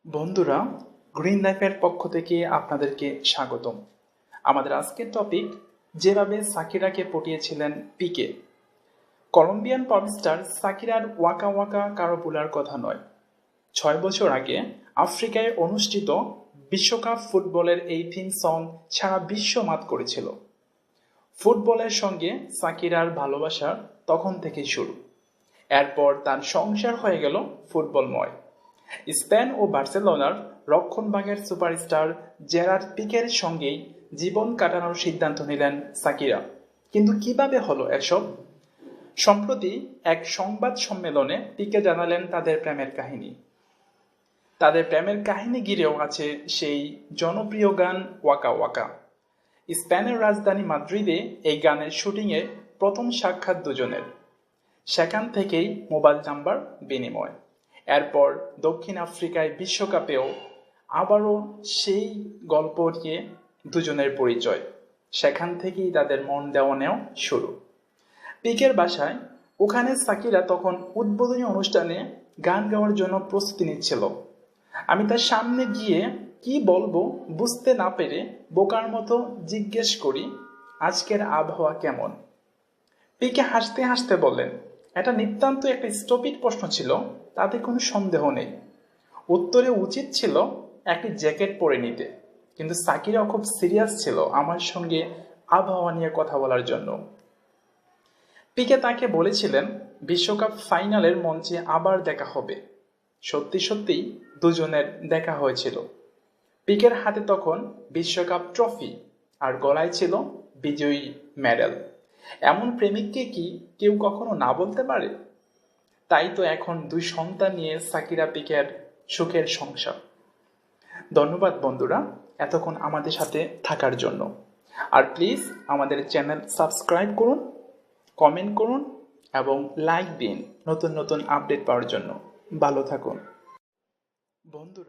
বন্ধুরা, গ্রিন লাইফের পক্ষ থেকে আপনাদেরকে স্বাগতম। আমাদের আজকের টপিক, যেভাবে সাকিরাকে পটিয়েছিলেন পিকে। কলম্বিয়ান পপস্টার সাকিরার ওয়াকা ওয়াকা কারো ভোলার কথা নয়। 6 বছর আগে আফ্রিকায় অনুষ্ঠিত বিশ্বকাপ ফুটবলের এই থিম সং সারা বিশ্ব মাত করেছিল। ফুটবলের সঙ্গে সাকিরার ভালোবাসা তখন থেকে শুরু। এরপর তার সংসার হয়ে গেল ফুটবলময়। স্পেন ও বার্সেলোনার রক্ষণভাগের সুপারস্টার জেরার্ড পিকের সঙ্গেই জীবন কাটানোর সিদ্ধান্ত নিলেন সাকিরা। কিন্তু কিভাবে হলো এসব? সম্প্রতি এক সংবাদ সম্মেলনে পিকে জানালেন তাদের প্রেমের কাহিনী। তাদের প্রেমের কাহিনী ঘিরেও আছে সেই জনপ্রিয় গান ওয়াকা ওয়াকা। স্পেনের রাজধানী মাদ্রিদে এই গানের শুটিংয়ে প্রথম সাক্ষাৎ দুজনের। সেখান থেকেই মোবাইল নাম্বার বিনিময়। এরপর দক্ষিণ আফ্রিকায় বিশ্বকাপেও আবারও সেই গল্প নিয়ে দুজনের পরিচয়। সেখান থেকেই তাদের মন দেওয়া নেওয়া শুরু। পিকের বাসায় ওখানে সাকিরা তখন উদ্বোধনী অনুষ্ঠানে গান গাওয়ার জন্য প্রস্তুতি নিচ্ছিল। আমি তার সামনে গিয়ে কি বলবো বুঝতে না পেরে বোকার মতো জিজ্ঞেস করি, আজকের আবহাওয়া কেমন? পিকে হাসতে হাসতে বললেন, এটা নিতান্ত একটা স্টপিড প্রশ্ন ছিল, তাতে কোনো সন্দেহ নেই। উত্তরে উচিত ছিল একটি জ্যাকেট পরে নিতে, কিন্তু সাকিরাও খুব সিরিয়াস ছিল আমার সঙ্গে আবহাওয়া নিয়ে কথা বলার জন্য। পিকে তাকে বলেছিলেন বিশ্বকাপ ফাইনালের মঞ্চে আবার দেখা হবে। সত্যি সত্যিই দুজনের দেখা হয়েছিল। পিকের হাতে তখন বিশ্বকাপ ট্রফি আর গলায় ছিল বিজয়ী মেডেল। এমন প্রেমিককে কি কেউ কখনো না বলতে পারে? তাই তো এখন 2 সন্তান নিয়ে সাকিরা পিকের সুখের সংসার। ধন্যবাদ বন্ধুরা এতক্ষণ আমাদের সাথে থাকার জন্য। আর প্লিজ আমাদের চ্যানেল সাবস্ক্রাইব করুন, কমেন্ট করুন এবং লাইক দিন নতুন নতুন আপডেট পাওয়ার জন্য। ভালো থাকুন বন্ধুরা।